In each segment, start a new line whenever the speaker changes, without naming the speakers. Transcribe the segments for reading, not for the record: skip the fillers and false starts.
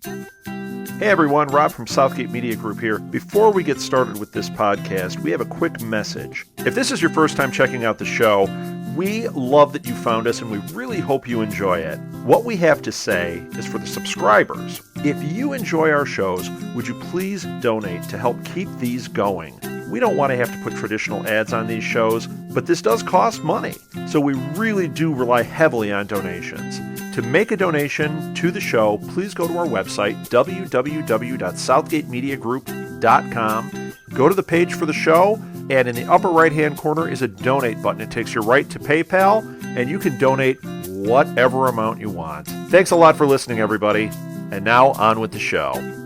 Hey everyone, Rob from Southgate Media Group here. Before we get started with this podcast, we have a quick message. If this is your first time checking out the show, we love that you found us and we really hope you enjoy it. What we have to say is for the subscribers. If you enjoy our shows, would you please donate to help keep these going? We don't want to have to put traditional ads on these shows, but this does cost money. So we really do rely heavily on donations. To make a donation to the show, please go to our website, www.southgatemediagroup.com. Go to the page for the show, and in the upper right-hand corner is a donate button. It takes you right to PayPal, and you can donate whatever amount you want. Thanks a lot for listening, everybody. And now, on with the show.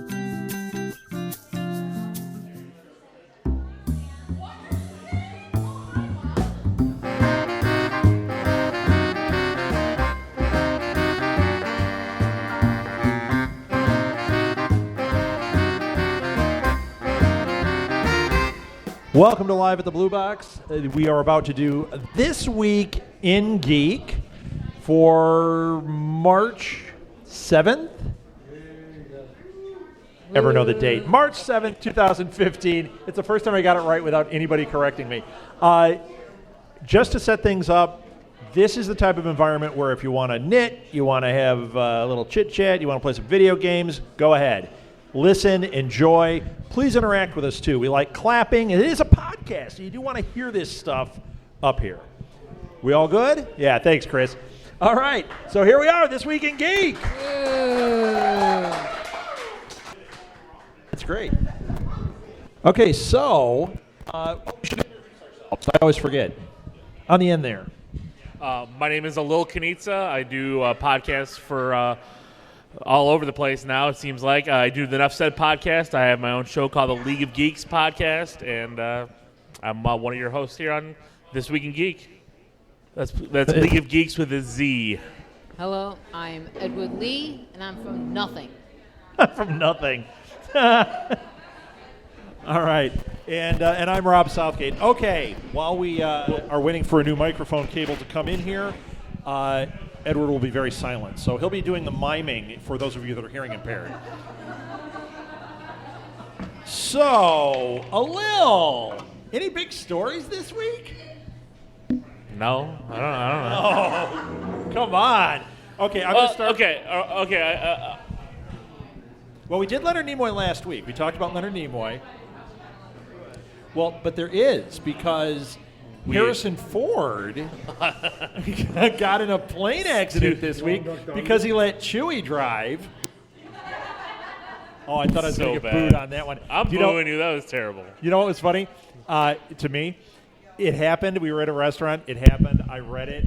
Welcome to Live at the Blue Box. We are about to do This Week in Geek for March 7th. Ever know the date? March 7th, 2015. It's the first time I got it right without anybody correcting me. Just to set things up, this is the type of environment where if you want to knit, you want to have a little chit-chat, you want to play some video games, go ahead. Listen, enjoy. Please interact with us, too. We like clapping. It is a podcast, so you do want to hear this stuff up here. We all good? Yeah, thanks, Chris. All right, so here we are, This Week in Geek. That's great. Okay, so I always forget. On the end there.
My name is Alil Kanitsa. I do podcasts for all over the place now, it seems like. I do the Enough Said podcast. I have my own show called the League of Geeks podcast, and I'm one of your hosts here on This Week in Geek. That's League of Geeks with a Z.
Hello, I'm Edward Lee, and I'm from Nothing.
From Nothing. All right, and I'm Rob Southgate. Okay, while we are waiting for a new microphone cable to come in here, Edward will be very silent, so he'll be doing the miming for those of you that are hearing impaired. So, Alil, any big stories this week?
No, I don't know.
Oh, come on. Okay, I'm going to start.
Okay.
Well, we did Leonard Nimoy last week. We talked about Leonard Nimoy. Well, but there is, because Harrison Ford got in a plane accident this week because he let Chewie drive. Oh, I thought I was going to get booed on that one.
I'm booing you. That was terrible.
You know what was funny? To me, it happened. We were at a restaurant. It happened. I read it.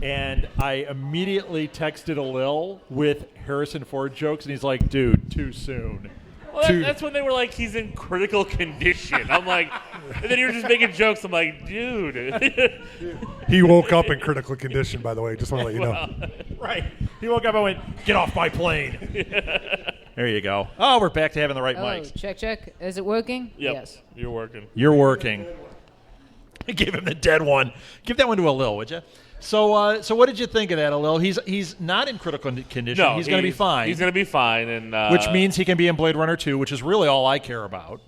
And I immediately texted Alil with Harrison Ford jokes, and he's like, dude, too soon.
Well, that's when they were like, he's in critical condition. I'm like, and then you're just making jokes. I'm like, dude.
He woke up in critical condition, by the way. Just want to let you know.
Right. He woke up and went, get off my plane. There you go. Oh, we're back to having the right mics.
Check. Is it working?
Yep.
Yes.
You're working.
You're working. I gave him the dead one. Give that one to Alil, would you? So what did you think of that, Alil? He's not in critical condition.
No,
he's going to be fine.
He's going to be fine, and
which means he can be in Blade Runner 2, which is really all I care about.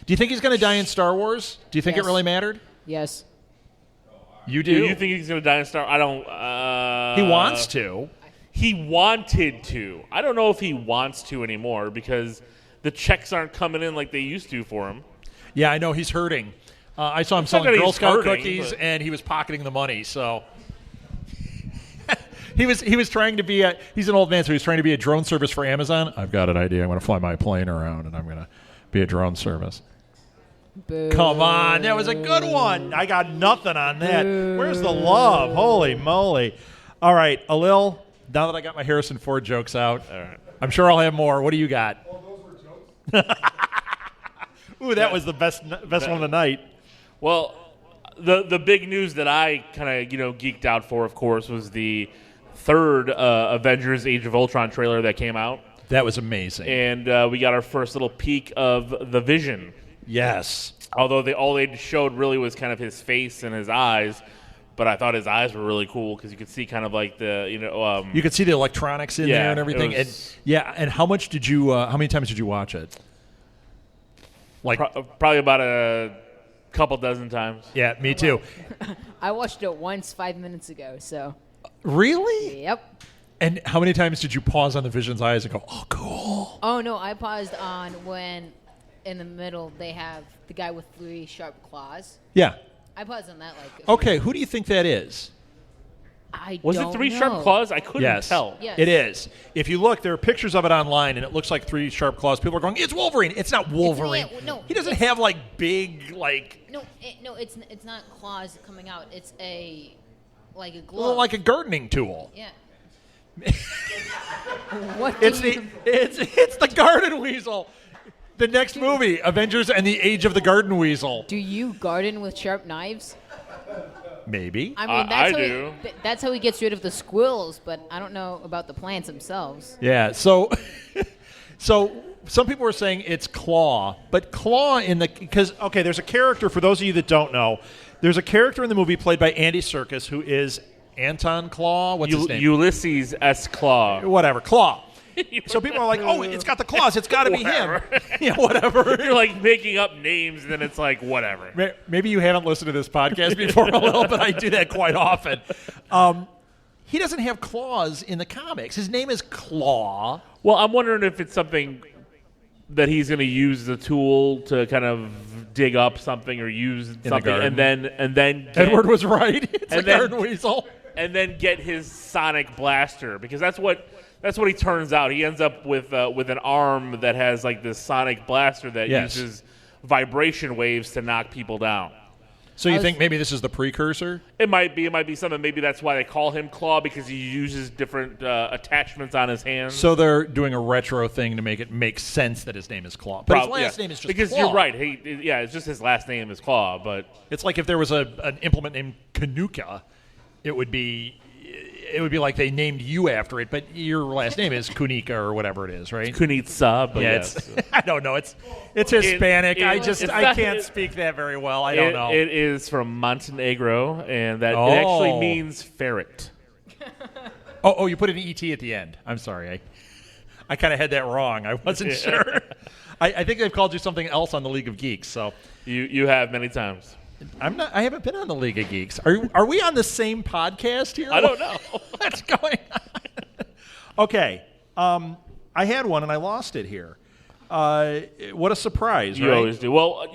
Do you think he's going to die in Star Wars? Do you think it really mattered?
Yes.
You do?
Do you think he's going to die in Star? I don't.
He wants to.
He wanted to. I don't know if he wants to anymore because the checks aren't coming in like they used to for him.
Yeah, I know he's hurting. I saw him selling Girl Scout cookies, and he was pocketing the money. So. He was trying to be he's an old man, so he's trying to be a drone service for Amazon. I've got an idea. I'm going to fly my plane around, and I'm going to be a drone service.
Boo.
Come on. That was a good one. I got nothing on that. Boo. Where's the love? Holy moly. All right, Alil, now that I got my Harrison Ford jokes out, all right. I'm sure I'll have more. What do you got?
Oh, those were jokes?
Ooh, that was the best one of the night.
Well, the big news that I kind of geeked out for, of course, was the third Avengers Age of Ultron trailer that came out.
That was amazing.
And we got our first little peek of the Vision.
Yes.
Although all they showed really was kind of his face and his eyes. But I thought his eyes were really cool because you could see kind of like the
you could see the electronics in there and everything.
Was,
and how much did you? How many times did you watch it? Like
probably about a couple dozen times.
Yeah, me too.
I watched it once 5 minutes ago. So.
Really?
Yep.
And how many times did you pause on the Vision's eyes and go, "Oh, cool"?
Oh no, I paused on when in the middle they have the guy with 3 sharp claws.
Yeah.
I paused on that
Okay, who do you think that is?
Was it 3 sharp claws? I couldn't tell.
Yes.
It is. If you look, there are pictures of it online, and it looks like 3 sharp claws. People are going, "It's Wolverine." It's not Wolverine.
No,
he doesn't have like big like.
No, it's not claws coming out. It's like a glove.
Like a gardening tool.
Yeah.
It's the garden weasel. The next movie, Avengers and the Age of the Garden Weasel.
Do you garden with sharp knives?
Maybe.
I mean, that's how
do.
That's how he gets rid of the squirrels, but I don't know about the plants themselves.
Yeah. So some people are saying it's Claw, but Claw there's a character, for those of you that don't know, there's a character in the movie played by Andy Serkis who is Anton Claw. What's his name?
Ulysses S. Claw.
Whatever. Claw. So people are like, "Oh, it's got the claws. It's got to be him." Yeah, whatever.
You're like making up names, and then it's like whatever.
Maybe you haven't listened to this podcast before a little, but I do that quite often. He doesn't have claws in the comics. His name is Claw.
Well, I'm wondering if it's something that he's going to use the tool to kind of dig up something or use something, and then
Edward was right. It's a garden weasel.
And then get his sonic blaster, because that's what he turns out. He ends up with an arm that has like this sonic blaster that uses vibration waves to knock people down.
So you think maybe this is the precursor?
It might be something. Maybe that's why they call him Claw, because he uses different attachments on his hands.
So they're doing a retro thing to make it make sense that his name is Claw. But his last name is just
because
Claw.
You're right. It's just his last name is Claw. But
it's like if there was an implement named Kanuka, it would be like they named you after it, but your last name is Kunika or whatever it is, right?
Kunitsa. But
it's I don't know. It's Hispanic. I can't speak that very well. I don't know.
It is from Montenegro, and that it actually means ferret.
Oh, you put an ET at the end. I'm sorry. I kind of had that wrong. I wasn't sure. I think they've called you something else on the League of Geeks. So
you have many times.
I haven't been on the League of Geeks. Are we on the same podcast here?
I don't know.
What's going on? Okay. I had one and I lost it here. What a surprise,
You
right?
always do. Well,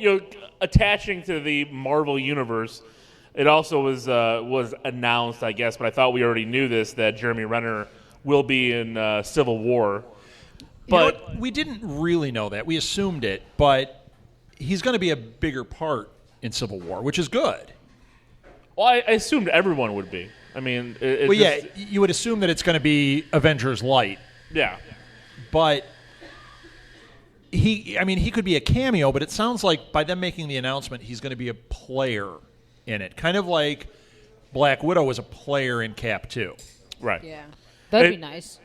attaching to the Marvel universe, it also was announced, I guess, but I thought we already knew this, that Jeremy Renner will be in Civil War. But
we didn't really know that. We assumed it, but he's going to be a bigger part in Civil War, which is good.
Well, I assumed everyone would be. I mean,
you would assume that it's going to be Avengers Light.
Yeah.
But he could be a cameo, but it sounds like by them making the announcement, he's going to be a player in it. Kind of like Black Widow was a player in Cap 2.
Right.
Yeah. That'd be nice.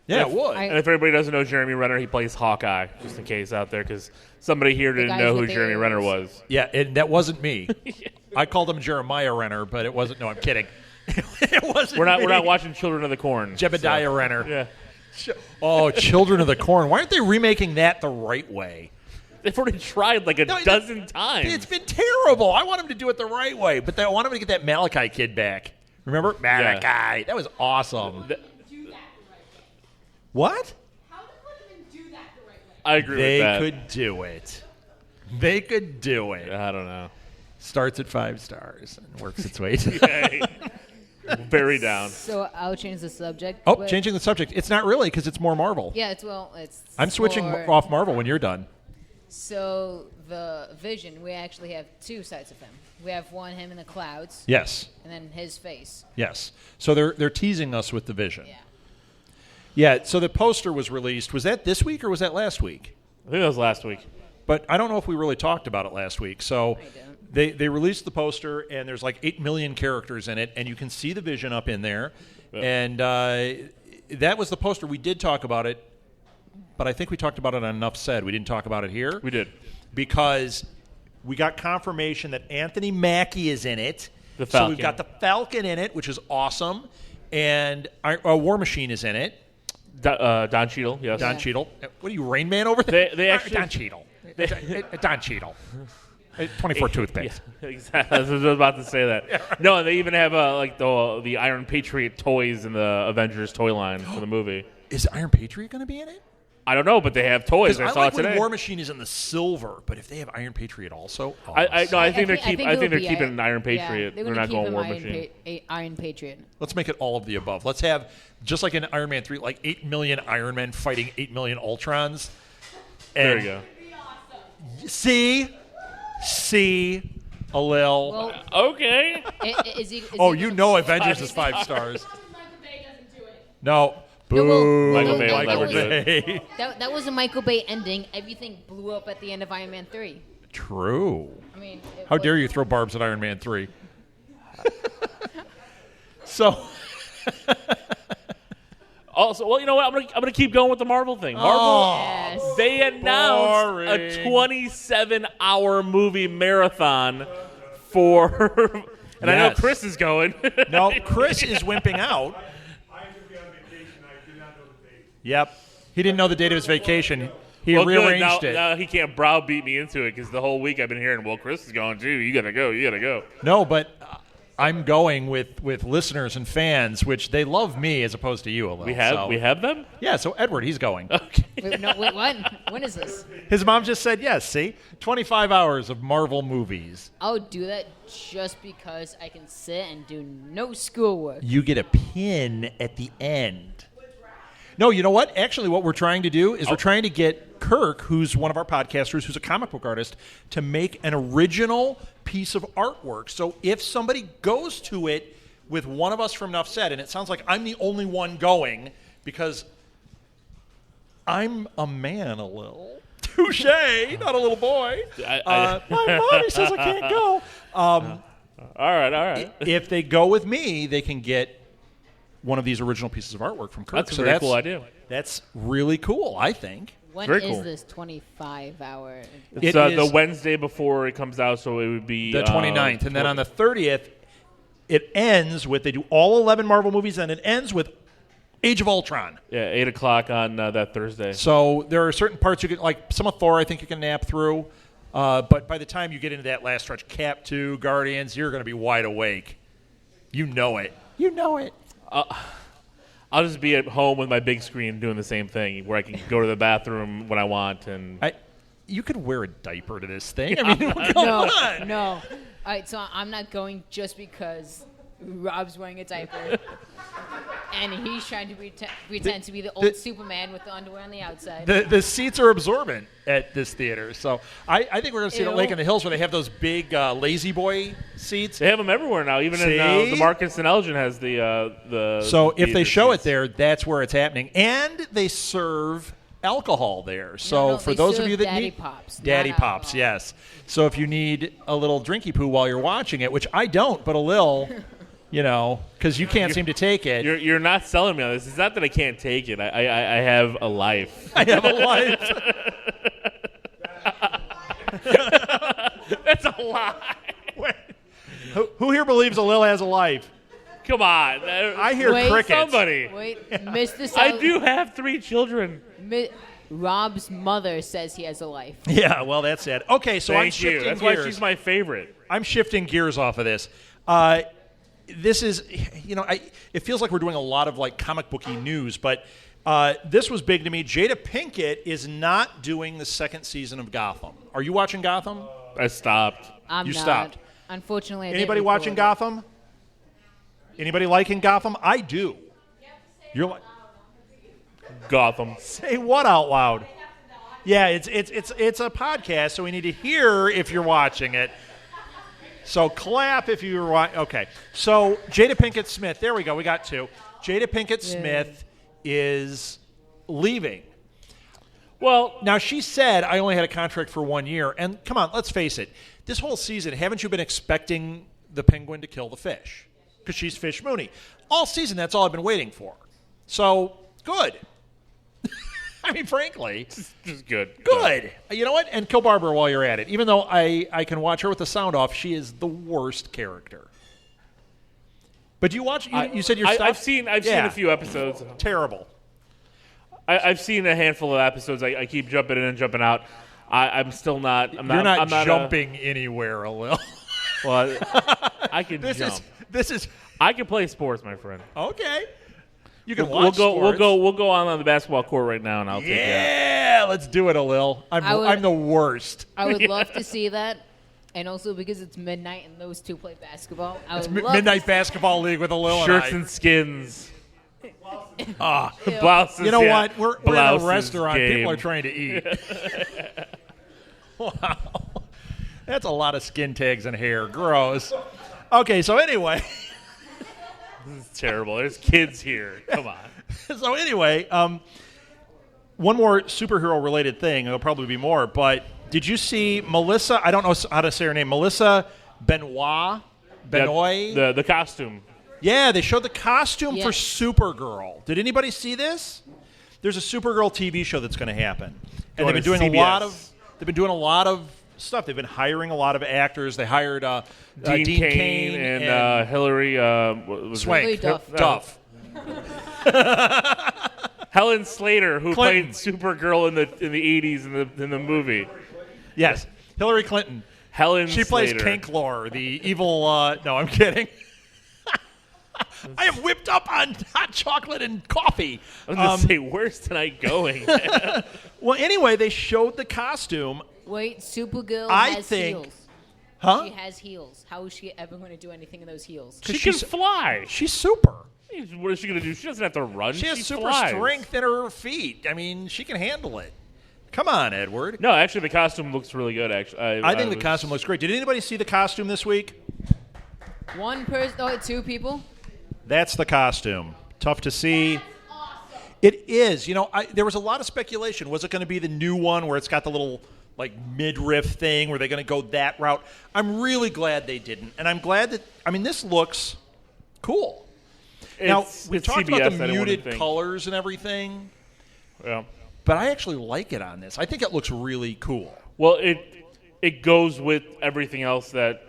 Yeah, it would.
And if everybody doesn't know Jeremy Renner, he plays Hawkeye, just in case out there, because somebody here didn't know who Jeremy Renner was.
Yeah, and that wasn't me. I called him Jeremiah Renner, but it wasn't. No, I'm kidding. It wasn't.
We're not watching Children of the Corn.
Jebediah Renner.
Yeah.
Oh, Children of the Corn. Why aren't they remaking that the right way?
They've already tried like a dozen times.
It's been terrible. I want them to do it the right way, but I want them to get that Malachi kid back. Remember? Malachi. Yeah. That was awesome. What?
How did Woodman do that the right way?
I agree with that.
They could do it. They could do it.
I don't know.
Starts at 5 stars and works its way to
very down.
So I'll change the subject.
Oh, changing the subject. It's not really because it's more Marvel.
Yeah, it's
I'm switching off Marvel when you're done.
So the Vision, we actually have 2 sides of him. We have him in the clouds.
Yes.
And then his face.
Yes. So they're teasing us with the Vision.
Yeah.
Yeah, so the poster was released. Was that this week or was that last week?
I think that was last week.
But I don't know if we really talked about it last week. So they released the poster, and there's like 8 million characters in it, and you can see the Vision up in there. Yeah. And that was the poster. We did talk about it, but I think we talked about it on Enough Said. We didn't talk about it here.
We did.
Because we got confirmation that Anthony Mackie is in it,
The
So
Falcon.
we've got the Falcon in it, which is awesome, and War Machine is in it.
Don Cheadle, yes.
Don Cheadle. What are you, Rain Man over there?
They actually
Don Cheadle. Don Cheadle. 24 toothpicks.
Yeah, exactly. I was about to say that. No, they even have like the Iron Patriot toys in the Avengers toy line for the movie.
Is Iron Patriot going to be in it?
I don't know, but they have toys. I saw
like
it today.
when War Machine is in the silver, but if they have Iron Patriot also,
I think they're
they'll
keeping an Iron Patriot.
Yeah,
they're not going War Machine.
Iron Patriot.
let's make it all of the above. Let's have, just like in Iron Man 3, like 8 million Iron Men fighting 8 million Ultrons.
There you go.
See, a little.
Well,
Okay.
is he,
you know Avengers is 5 stars.
Michael Bay doesn't do it.
No.
No,
Boo.
Michael Bay will
that
never
was-
do it.
Bay.
That was a Michael Bay ending. Everything blew up at the end of Iron Man 3.
True.
I mean,
How dare you throw barbs at Iron Man 3? So,
Also, well, you know what? I'm gonna keep going with the Marvel thing. Marvel.
Yes.
They announced
Boring.
a 27-hour movie marathon for, and I know
Yes.
Chris is going.
no, Chris is wimping out.
I'm going to be on vacation. I did not know the date.
Yep. He didn't know the date of his vacation. He
Well, good.
rearranged it.
Now he can't browbeat me into it because the whole week I've been hearing, well, Chris is going too. You gotta go.
No, but I'm going with listeners and fans, which they love me as opposed to you a little.
We have them.
Yeah, so Edward, he's going.
Okay.
Wait, what? When is this?
His mom just said yes, see? 25 hours of Marvel movies.
I'll do that just because I can sit and do no schoolwork.
You get a pin at the end. No, you know what? Actually, what we're trying to do is we're trying to get Kirk, who's one of our podcasters, who's a comic book artist, to make an original piece of artwork. So if somebody goes to it with one of us from Nuff Said, and it sounds like I'm the only one going because I'm a man a little. Touche, not a little boy. My mommy says I can't go.
All right.
If they go with me, they can get one of these original pieces of artwork from Kirk.
That's a very cool idea.
That's really cool, I think.
When
Very
is
cool.
this 25-hour?
It's
It is
the Wednesday before it comes out, so it would be
the 29th. And then on the 30th, it ends with, they do all 11 Marvel movies, and it ends with Age of Ultron.
8 o'clock on that Thursday.
So there are certain parts you can, like some of Thor, I think you can nap through. But by the time you get into that last stretch, Cap 2, Guardians, you're going to be wide awake. You know it. You know it.
I'll just be at home with my big screen doing the same thing, where I can go to the bathroom when I want. And
You could wear a diaper to this thing. I mean, come on.
No. All right, so I'm not going just because Rob's wearing a diaper. And he's trying to pretend to be the old Superman with the underwear on the outside.
The seats are absorbent at this theater. So I think we're going to see it at Lake in the Hills where they have those big lazy boy seats.
they have them everywhere now. Even in
See?
the Marcus and Elgin has the.
So if they
theater
show it
seats.
there, that's where it's happening. And they serve alcohol there. So
No,
for
they
those of
serve
you that
Daddy
need
Pops, not
Daddy Pops,
alcohol.
yes. So if you need a little drinky poo while you're watching it, which I don't, but a little, because you can't seem to take it.
You're not selling me on this. It's not that I can't take it. I have a life.
I have a life.
That's a lie.
Who here believes a Lil has a life?
Come on.
I hear
Wait,
crickets.
Somebody.
Wait, Mr.
I do have 3 children.
Rob's mother says he has a life.
Yeah, well, that's sad. Okay, so I'm
Thank you.
shifting
That's
gears.
why she's my favorite.
I'm shifting gears off of this. This is, it feels like we're doing a lot of like comic booky news, but this was big to me. Jada Pinkett is not doing the 2nd season of Gotham. Are you watching Gotham?
I stopped.
I'm
You
not.
stopped.
Unfortunately, I
Anybody
didn't
watching
record
Gotham? Anybody liking Gotham? I do. You're like,
Gotham.
say what out loud? Yeah, it's a podcast, so we need to hear if you're watching it. So clap if you're watching. Okay. So Jada Pinkett Smith. There we go. We got 2. Jada Pinkett Smith is leaving.
Well,
Now, she said, I only had a contract for 1 year. And come on, let's face it. This whole season, haven't you been expecting the penguin to kill the fish? Because she's Fish Mooney. All season, that's all I've been waiting for. So, good. I mean, frankly.
just good.
Good. You know what? And kill Barbara while you're at it. Even though I can watch her with the sound off, she is the worst character.
But you watch? You said you're.
I've seen a few episodes.
Terrible.
I've seen a handful of episodes. I keep jumping in and jumping out. I'm still not.
You're not jumping anywhere a little.
Well, I can jump.
This is.
I can play sports, my friend.
Okay. You can watch sports.
We'll go on the basketball court right now, and I'll take that.
Yeah, let's do it, Alil. I'm the worst.
I would love to see that. And also because it's midnight and those two play basketball.
It's midnight basketball league with Alil.
Shirts and skins. Blouses.
You know what? We're in a
Blouses
restaurant.
game.
People are trying to eat. Wow. That's a lot of skin tags and hair. Gross. Okay, so anyway.
This is terrible. There's kids here. Come on.
So anyway, one more superhero-related thing. There'll probably be more, but did you see Melissa? I don't know how to say her name. Melissa Benoit?
The costume.
Yeah, they showed the costume for
Yes.
Supergirl. Did anybody see this? There's a Supergirl TV show that's going to happen, and
Going
they've
to
been doing
CBS.
They've been doing a lot of stuff. They've been hiring a lot of actors. They hired
Dean Cain and Hillary
Swank.
Hillary
Duff.
Helen Slater, who
Clinton.
played Supergirl in the 80s in the movie.
Yes, Hillary Clinton.
Helen
She
Slater.
plays Kanklor, the evil. No, I'm kidding. I am whipped up on hot chocolate and coffee.
I was going to say, where's tonight going?
Well, anyway, they showed the costume.
Wait, Supergirl
I
has
think-
heels.
Huh?
She has heels. How is she ever going to do anything in those heels?
She can fly.
She's super.
What is she going to do? She doesn't have to run.
She has super
flies.
strength in her feet. I mean, she can handle it. Come on, Edward.
No, actually, the costume looks really good, actually.
I think the costume looks great. Did anybody see the costume this week?
One person, two people.
That's the costume. Tough to see. It is. You know, there was a lot of speculation. Was it going to be the new one where it's got the little like midriff thing? Were they going to go that route? I'm really glad they didn't, and I'm glad that. I mean, this looks cool. Now we've talked
CBS,
about the muted colors and everything,
Yeah.
but I actually like it on this. I think it looks really cool.
Well, it goes with everything else that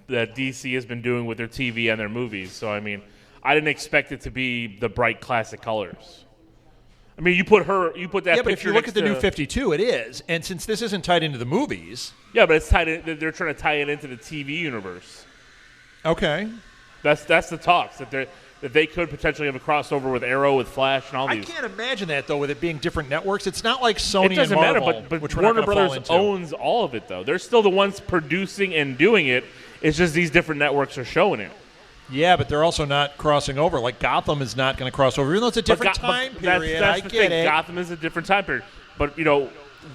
DC has been doing with their TV and their movies. So I mean, I didn't expect it to be the bright classic colors. I mean, you put that.
Yeah, but if
picture
you look
next
at the
to-
new 52, it is. And since this isn't tied into the movies,
yeah, but it's tied in. They're trying to tie it into the TV universe.
okay.
That's the talks that they could potentially have a crossover with Arrow, with Flash, and all
I
these.
can't imagine that though, with it being different networks. It's not like Sony
It doesn't
and Marvel,
matter, but
which we're not
Warner
gonna fall
Brothers
into.
owns all of it, though. They're still the ones producing and doing it. It's just these different networks are showing it.
Yeah, but they're also not crossing over. Like Gotham is not going to cross over, even though it's a different time period.
That's
I
the
get
thing.
it.
Gotham is a different time period, but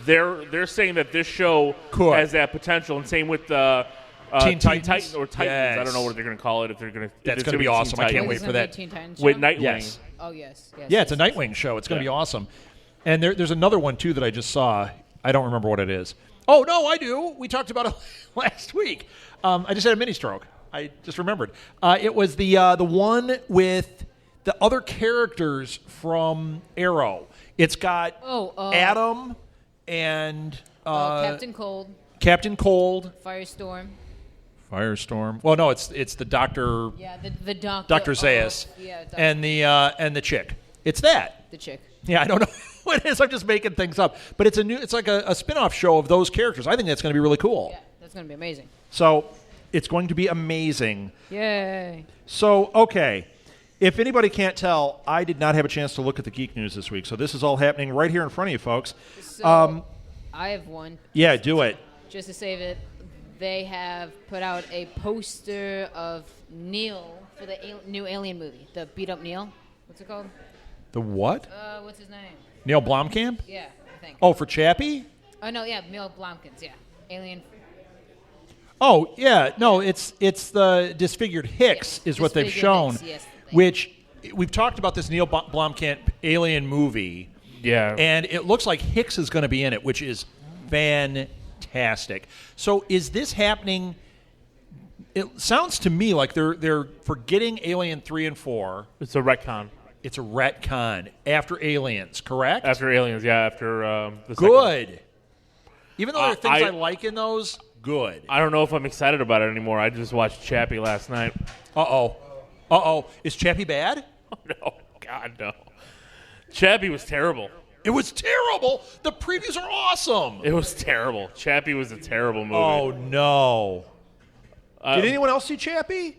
they're saying that this show
Cool.
has that potential, and same with
Teen Titans?
or Titans.
Yes.
I don't know what they're going to call it. If they're going to,
That's going to be awesome. I can't wait
Is it
for
gonna
that.
be a Teen Titans
With
show?
Nightwing.
Yes.
Oh yes.
Yeah, it's a Nightwing show. It's going to be awesome. And there's another one too that I just saw. I don't remember what it is. Oh no, I do. We talked about it last week. I just had a mini stroke. I just remembered. It was the one with the other characters from Arrow. It's got Adam and
Captain Cold,
Captain Cold,
Firestorm.
Firestorm. Well, no, it's the Doctor
Yeah, the doctor.
Dr. Zaius
Yeah,
and the chick. It's that.
the chick.
Yeah, I don't know what it is. I'm just making things up. But it's like a spin-off show of those characters. I think that's going to be really cool.
Yeah, that's gonna be amazing.
So it's going to be amazing.
Yay!
So, okay. If anybody can't tell, I did not have a chance to look at the Geek News this week. So this is all happening right here in front of you, folks.
So I have one.
Yeah, do it.
Just to save it, they have put out a poster of Neil for the new Alien movie, the beat up Neil. What's it called?
The what?
What's his name?
Neil Blomkamp?
Yeah, I think.
Oh, for Chappie?
Oh no, yeah, Neil Blomkins. Yeah, Alien.
Oh, yeah. No, it's the disfigured Hicks
Yes,
is what they've
disfigured
shown,
Hicks, yes.
which we've talked about this Neil Blomkamp Alien movie.
Yeah.
And it looks like Hicks is going to be in it, which is fantastic. So is this happening? It sounds to me like they're forgetting Alien 3 and 4.
It's a retcon.
It's a retcon after Aliens, correct?
After Aliens, yeah, after the second one.
Good. Even though there are things I like in those, good.
I don't know if I'm excited about it anymore. I just watched Chappie last night.
Uh-oh.
Uh-oh. Is Chappie bad?
Oh, no. God, no. Chappie was terrible.
It was terrible. The previews are awesome.
It was terrible. Chappie was a terrible movie.
Oh, no. Did anyone else see Chappie?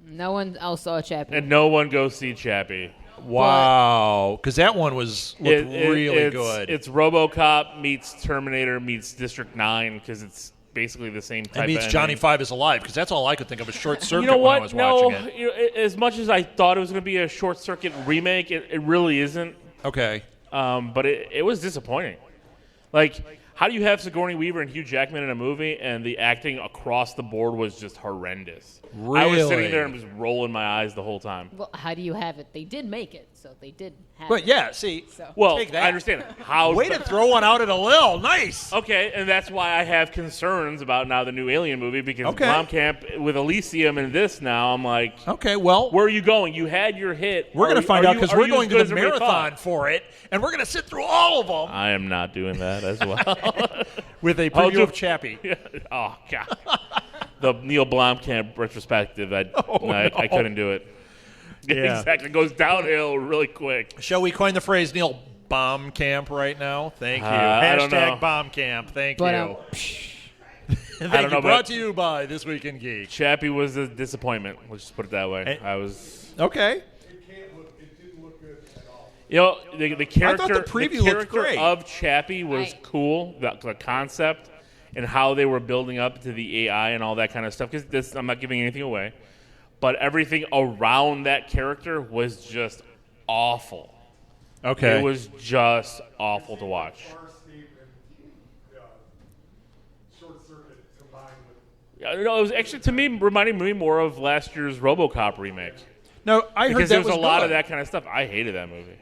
No one else saw Chappie.
And no one go see Chappie.
Wow. Because that one looked really
it's,
good.
It's RoboCop meets Terminator meets District 9 because it's basically the same type
It means
of
Johnny
ending.
5 is alive because that's all I could think of, a short circuit
You know
when I
what?
was
No,
watching it.
you know, as much as I thought it was going to be a short circuit remake, it really isn't.
Okay.
But it was disappointing. Like, how do you have Sigourney Weaver and Hugh Jackman in a movie and the acting across the board was just horrendous?
Really?
I was sitting there and just rolling my eyes the whole time.
Well, how do you have it? They did make it, so they did have
But
it.
yeah, see,
So.
Well,
take that.
I understand. How
Way to throw one out at a Lil. Nice.
Okay, and that's why I have concerns about now the new Alien movie because
Okay.
Blomkamp with Elysium and this now, I'm like,
Okay, well,
where are you going? You had your hit.
we're going to find out because we're going to the
marathon.
marathon for it, and we're going to sit through all of them
I am not doing that as well.
with a
I'll
preview
do-
of Chappie.
Oh, God. The Neil Blomkamp retrospective, I couldn't do it.
Yeah.
Exactly. It goes downhill really quick.
Shall we coin the phrase Neil Bomb Camp right now? Thank you.
I don't know.
Hashtag Bomb Camp. Thank
But,
you. Thank
I don't know,
you. Brought
but-
to you by This Week in Geek.
Chappie was a disappointment. Let's just put it that way.
Hey.
I was...
Okay.
You know, the character,
the preview looked
character
great.
of Chappie was
Right.
cool, the concept, and how they were building up to the AI and all that kind of stuff. Because I'm not giving anything away, but everything around that character was just awful.
Okay.
It was just awful to watch. Yeah, no, it was actually, to me, reminding me more of last year's RoboCop remake.
No, I heard
Because
that
there was a lot
good.
of that kind of stuff. I hated that movie.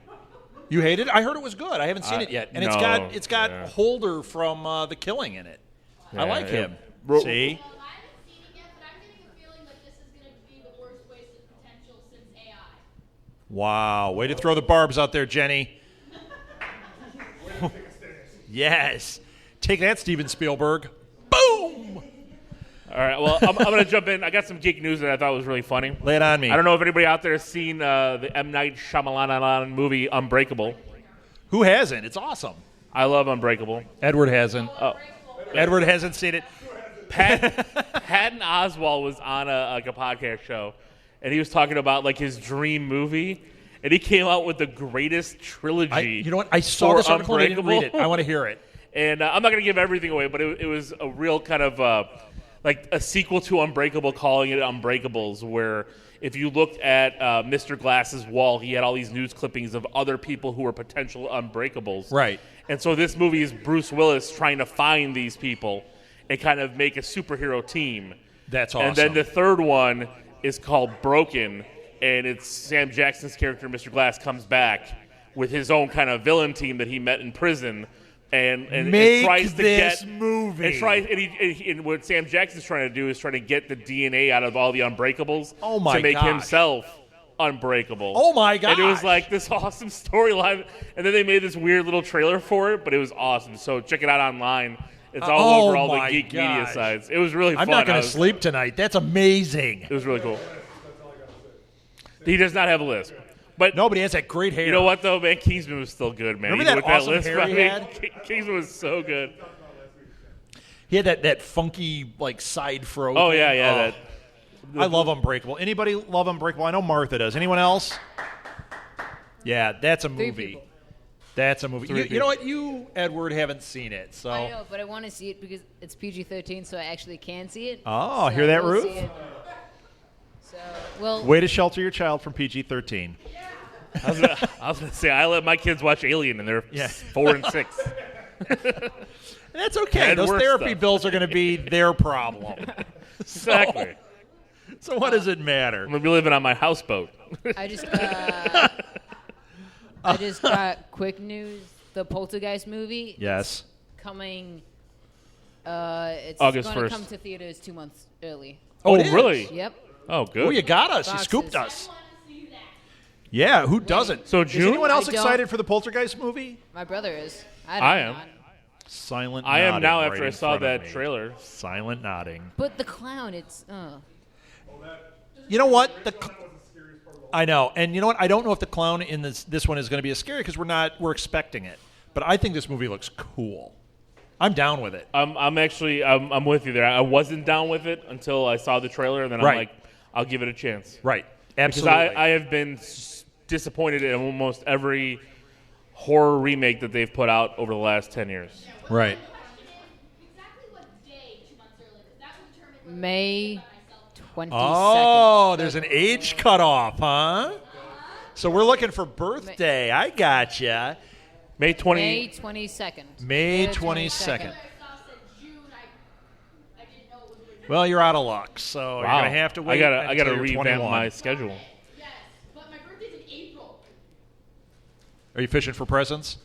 You hated it? I heard it was good. I haven't seen it yet, and it's
no,
got
yeah.
Holder from The Killing in it. I like him.
See?
Well, I haven't seen it yet, but I'm getting a feeling that this is going to be the worst wasted potential since AI.
Wow. Way to throw the barbs out there, Jenny.
Yes. Take that, Steven Spielberg. Boom.
All right, well, I'm going to jump in. I got some geek news that I thought was really funny.
Lay it on me.
I don't know if anybody out there has seen the M. Night Shyamalan movie Unbreakable.
Who hasn't? It's awesome.
I love Unbreakable.
Edward hasn't. Edward hasn't seen it.
Patton Oswalt was on a podcast show, and he was talking about like his dream movie, and he came out with the greatest trilogy.
You know what? I saw
for
this article and I didn't
Unbreakable.
read it. I want to hear it.
And I'm not going to give everything away, but it was a real kind of like a sequel to Unbreakable, calling it Unbreakables, where if you looked at Mr. Glass's wall, he had all these news clippings of other people who were potential Unbreakables.
Right.
And so this movie is Bruce Willis trying to find these people and kind of make a superhero team.
That's awesome.
And then the third one is called Broken, and it's Sam Jackson's character, Mr. Glass, comes back with his own kind of villain team that he met in prison. And
Make
tries to
this
get
movie.
and what Sam Jackson's trying to do is trying to get the DNA out of all the Unbreakables
Oh my
to make
gosh.
himself unbreakable.
Oh my gosh.
And it was like this awesome storyline, and then they made this weird little trailer for it, but it was awesome. So check it out online. It's all over all the
my
geek media
gosh.
sites. It was really fun.
I'm not going
I
to
was-
sleep tonight. That's amazing.
It was really cool. He does not have a lisp. But
Nobody has that great hair.
you know what, though, man? Kingsman was still good, man.
Remember
Even
that
with
awesome
lisp,
hair
I
he
mean,
had?
Kingsman was so good.
He had that funky like side fro.
Oh,
thing.
yeah, yeah.
Oh,
I love Unbreakable. Anybody love Unbreakable? I know Martha does. Anyone else?
Yeah, that's a
Three
movie.
people.
That's a movie.
Three
You know what? You, Edward, haven't seen it, so
I know, but I want to see it because it's PG-13, so I actually can see it.
Oh,
So
hear that,
we'll
Ruth?
see it. So, well,
Way to shelter your child from PG-13.
I was gonna say I let my kids watch Alien, and they're 4 and 6.
that's okay.
And
Those
worse
therapy
stuff.
bills are going to be their problem.
Exactly.
So what does it matter?
I'm gonna be living on my houseboat.
I just got quick news. The Poltergeist movie
Yes.
coming. It's
August
going
1st.
to come to theaters 2 months early.
Oh,
it is?
really?
Yep.
Oh, good.
Oh, you got us. You
Boxes.
scooped us.
Yeah, who doesn't?
So
Is
June.
anyone else
I don't-
excited for the Poltergeist movie?
My brother is.
I am.
not.
Silent
I am
nodding
now
right
after I
in
saw
front of
that
me.
trailer.
Silent nodding.
But the clown, it's.
You know what?
I know. And you know what? I don't know if the clown in this one is going to be as scary because we're expecting it. But I think this movie looks cool. I'm down with it.
I'm with you there. I wasn't down with it until I saw the trailer, and then I'm like, I'll give it a chance.
Right. Absolutely.
Because I have been disappointed in almost every horror remake that they've put out over the last 10 years.
Right.
Exactly what day 2 months early? Because that will determine whether
May 22nd.
Oh, there's an age cutoff, huh? So we're looking for birthday. I gotcha.
May 20.
May 22nd.
May 22nd.
I saw said June. I didn't know it was original.
Well, you're out of luck, so you're going to have to wait.
I gotta
until you're
revamp
21.
my schedule.
Yes, but my birthday's in April.
Are you fishing for presents?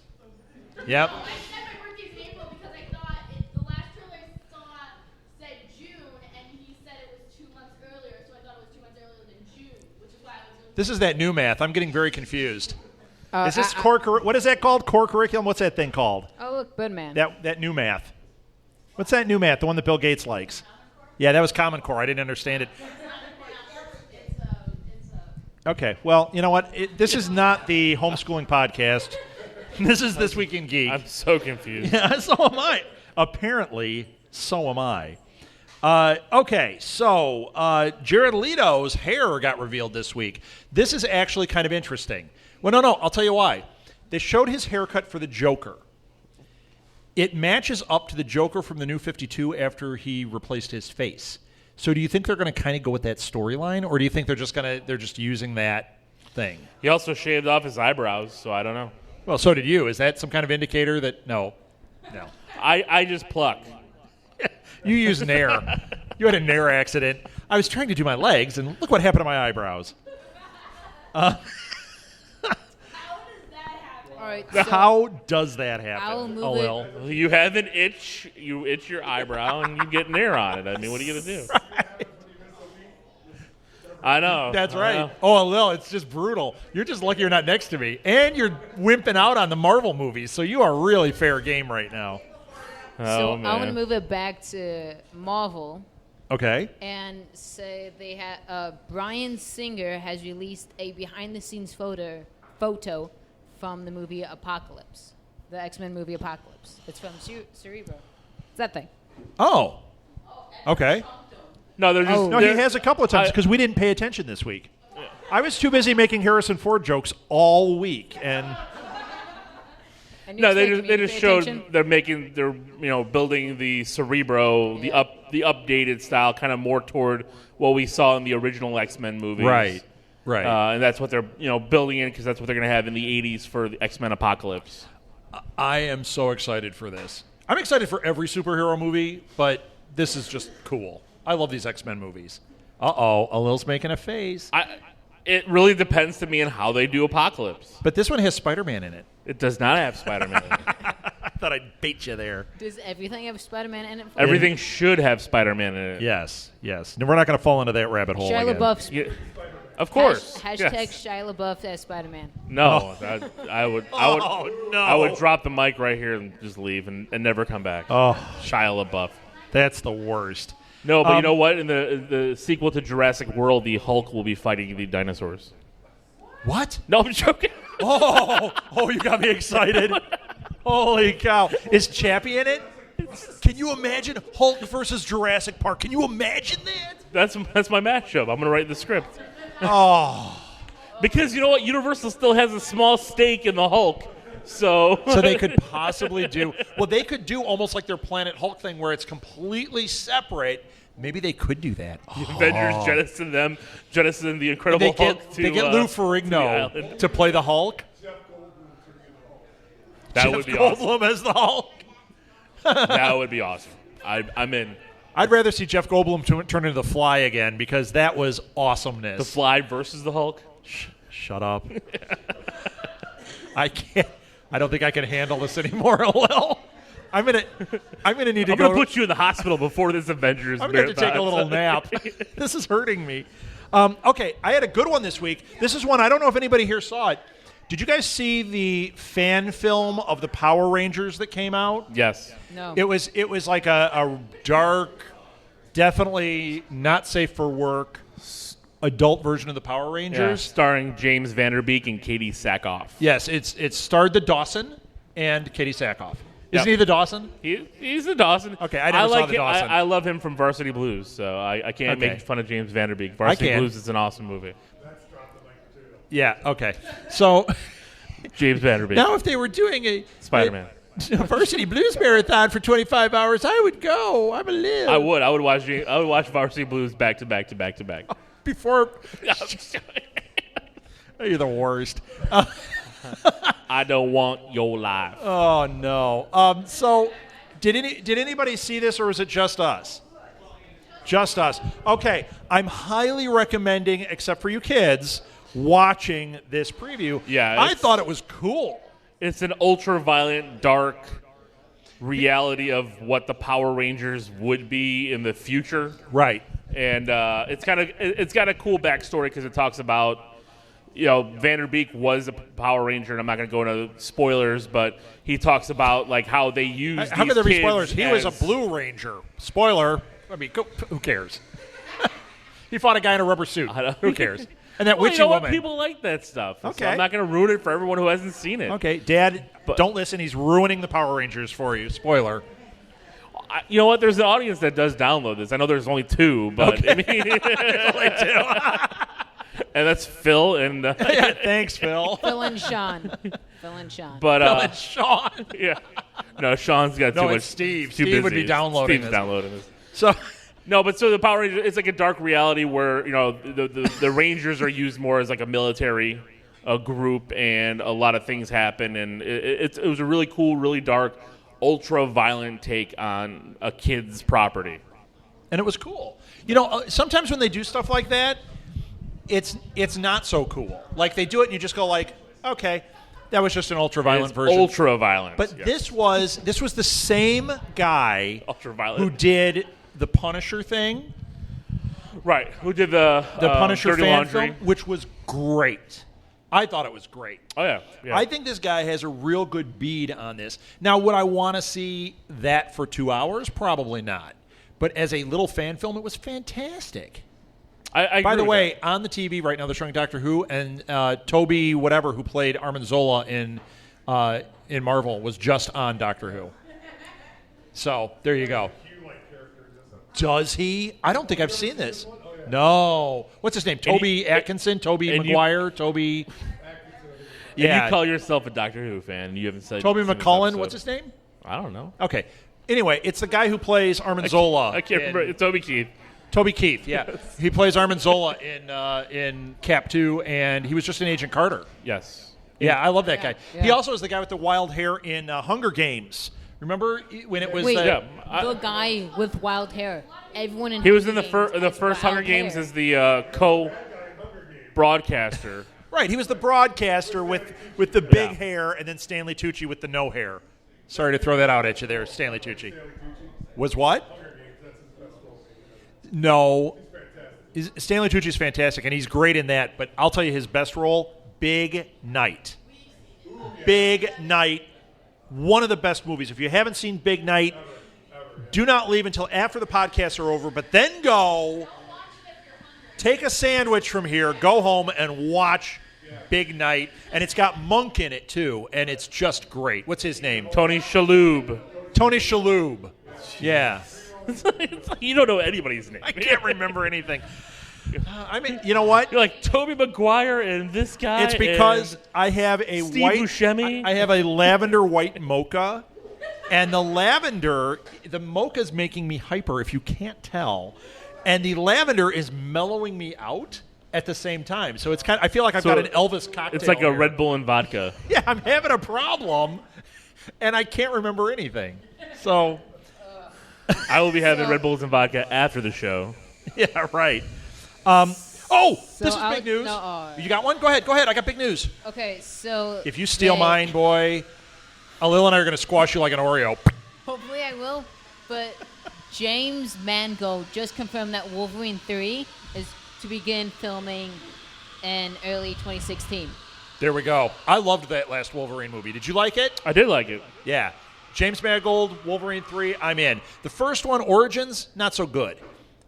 Yep.
I said my birthday's in April because I thought the last trailer I saw said June, and he said it was 2 months earlier, so I thought it was 2 months earlier than June, which is why I was.
This is that new math. I'm getting very confused.
Uh,
Is this what is that called? Core curriculum? What's that thing called?
Oh, look, good man.
That new math. What's that new math? The one that Bill Gates likes. Yeah, that was Common Core. I didn't understand it. Okay, well, you know what? This is not the homeschooling podcast. This is This Week in Geek.
I'm so confused.
Yeah, so am I. Apparently, so am I. Okay, so Jared Leto's hair got revealed this week. This is actually kind of interesting. Well, no, I'll tell you why. They showed his haircut for the Joker. It matches up to the Joker from the New 52 after he replaced his face. So do you think they're going to kind of go with that storyline, or do you think they're just using that thing?
He also shaved off his eyebrows, so I don't know.
Well, so did you. Is that some kind of indicator that no?
I just pluck.
You use Nair. You had a Nair accident. I was trying to do my legs, and look what happened to my eyebrows.
All right,
How does that happen?
I'll move
Oh,
it.
well.
You have an itch. You itch your eyebrow, and you get Nair on it. I mean, what are you gonna do? I know.
That's
I
right.
know.
Oh, Lil, it's just brutal. You're just lucky you're not next to me. And you're wimping out on the Marvel movies, so you are really fair game right now.
So
Oh,
I'm
man.
going to move it back to Marvel
Okay.
and say they have Bryan Singer has released a behind-the-scenes photo from the movie Apocalypse, the X-Men movie Apocalypse. It's from Cerebro. It's that thing.
Oh. Okay.
No, they're just.
No, he has a couple of times because we didn't pay attention this week. I was too busy making Harrison Ford jokes all week, and
No, they just showed they're building the Cerebro, the updated style, kind of more toward what we saw in the original X-Men movies.
Right.
And that's what they're building in because that's what they're going to have in the 80s for the X-Men Apocalypse.
I am so excited for this. I'm excited for every superhero movie, but this is just cool. I love these X-Men movies. Uh-oh, Alil's making a face.
It really depends to me on how they do Apocalypse.
But this one has Spider-Man in it.
It does not have Spider-Man in it.
I thought I'd bait you there.
Does everything have Spider-Man in it?
Everything should have Spider-Man in it.
Yes. No, we're not going to fall into that rabbit hole
Shia
again.
LaBeouf's
Yeah, of course.
Hashtag
Yes.
Shia LaBeouf as Spider-Man.
No, I would.
Oh, no.
I would drop the mic right here and just leave and never come back.
Oh,
Shia LaBeouf.
that's the worst.
No, but you know what? In the sequel to Jurassic World, the Hulk will be fighting the dinosaurs.
What?
No, I'm joking.
Oh, you got me excited. Holy cow. Is Chappie in it? Can you imagine Hulk versus Jurassic Park? Can you imagine that?
That's my matchup. I'm gonna write the script.
Oh.
Because you know what? Universal still has a small stake in the Hulk. So
they could possibly do, well, they could do almost like their Planet Hulk thing where it's completely separate. Maybe they could do that.
the Avengers jettison the Incredible Hulk to
they get Lou
to the
Ferrigno
island.
to play the Hulk.
That would be awesome.
Goldblum as the Hulk.
That would be awesome. I'm in.
I'd rather see Jeff Goldblum turn into the Fly again because that was awesomeness.
The Fly versus the Hulk.
Shut up. I can't. I don't think I can handle this anymore, Lil. I'm gonna need to
I'm
go.
gonna put you in the hospital before this Avengers.
I'm gonna have to take a little nap. This is hurting me. Okay, I had a good one this week. This is one I don't know if anybody here saw it. Did you guys see the fan film of the Power Rangers that came out?
Yes.
No.
It was like a dark, definitely not safe for work,
adult version of the Power
Yeah,
Rangers.
starring James Vanderbeek and Katie Sackhoff.
Yes, it's starred the Dawson and Katie Sackhoff. Isn't
Yep.
he the Dawson?
He's the Dawson.
Okay, I never saw the Dawson.
I love him from Varsity Blues, so I can't
Okay.
make fun of James Vanderbeek. Varsity
can.
Blues is an awesome movie.
Yeah, okay. So
James Vanderbeek.
now if they were doing a
Spider-Man.
a Varsity Blues marathon for 25 hours, I would go. I'm a live.
I would watch Varsity Blues back to back to back to back.
Before you're the worst.
I don't want your life.
Oh no.
So, did anybody see this, or was it just us? Just us. Okay, I'm highly recommending, except for you kids, watching this preview.
Yeah,
I
it's-
thought it was cool.
It's an ultra-violent, dark reality of what the Power Rangers would be in the future.
Right.
And it's got a cool backstory because it talks about, Vanderbeek was a Power Ranger, and I'm not going to go into spoilers, but he talks about like how they use.
How
these
could there be
kids
spoilers? He was a
as-
Blue Ranger. Spoiler. I mean, who cares? He fought a guy in a rubber suit.
I don't-
Who cares? And that
Well,
witchy
you know what?
woman.
People like that stuff. So
Okay.
I'm not going to ruin it for everyone who hasn't seen it.
Okay, Dad, don't listen. He's ruining the Power Rangers for you. Spoiler.
You know what? There's an audience that does download this. I know there's only 2, but I mean, and that's Phil and
Yeah, thanks, Phil.
Phil and Sean. Phil and Sean.
but
Sean.
yeah, no, Sean's got
No,
too much.
it's Steve.
Too
Steve would
busy.
be downloading
Steve's
this.
downloading this.
So,
No, but so the Power Rangers, it's like a dark reality where the Rangers are used more as like a military group, and a lot of things happen, and it was a really cool, really dark, ultra violent take on a kid's property.
and it was cool. Sometimes when they do stuff like that, it's not so cool. Like they do it, and you just go like, okay, that was just an ultra-violent
It's
version.
ultra violent.
But
yes.
this was the same guy
Ultra-violent.
who did the Punisher thing,
right? Who did the
Punisher
Dirty
fan
Laundry?
film, which was great. I thought it was great.
Oh yeah, yeah.
I think this guy has a real good bead on this. Now, would I want to see that for 2 hours? Probably not. But as a little fan film, it was fantastic.
I
By
agree
the
with
way,
that.
on the TV right now, they're showing Doctor Who, and Toby, whatever, who played Armin Zola in Marvel, was just on Doctor Who. So there you go. Does he? I don't think I've seen this. No. What's his name? Toby Atkinson? Toby
and you-
Maguire? Toby.
And
Yeah.
you call yourself a Doctor Who fan. You haven't said
Toby
seen this
McCullen.
episode.
What's his name?
I don't know.
Okay. Anyway, it's the guy who plays Armin Zola.
I can't remember. It's Toby Keith.
Toby Keith, yeah. He plays Armin Zola in Cap 2, and he was just in Agent Carter.
Yes.
Yeah, I love that guy.
Yeah.
He also is the guy with the wild hair in Hunger Games. Remember when it was
Wait,
Yeah,
the guy with wild hair. Everyone in
He was in
Hunger Games
the
has
first
wild
Hunger Games
hair.
as the co-broadcaster.
Right, he was the broadcaster with the big
Yeah.
hair, and then Stanley Tucci with the no hair. Sorry to throw that out at you there, Stanley Tucci. Was what? No. Stanley Tucci's fantastic, and he's great in that, but I'll tell you his best role, Big Night. Big Night, one of the best movies. If you haven't seen Big Night, do not leave until after the podcasts are over, but then go, take a sandwich from here, go home, and watch Big Night. And it's got Monk in it, too, and it's just great. What's his name?
Tony Shalhoub.
Tony Shalhoub. Yeah.
You don't know anybody's name.
I can't remember anything. I mean, you know what?
You're like Tobey Maguire and this guy.
It's because
and
I have a
Steve
white.
Buscemi?
I have a lavender white mocha, and the mocha's making me hyper. If you can't tell, and the lavender is mellowing me out at the same time. So it's I feel like I've
So
got an Elvis cocktail.
it's like a
here.
Red Bull and vodka.
Yeah, I'm having a problem, and I can't remember anything. So
I will be having Red Bulls and vodka after the show.
yeah, right. This is
I
big news.
no,
You got one? Go ahead. I got big news.
Okay, so
If you steal
they-
mine, boy, Alil and I are going to squash you like an Oreo.
Hopefully I will, but James Mangold just confirmed that Wolverine 3 is to begin filming in early 2016.
There we go. I loved that last Wolverine movie. Did you like it?
I did like it.
Yeah. James Mangold, Wolverine 3, I'm in. The first one, Origins, not so good.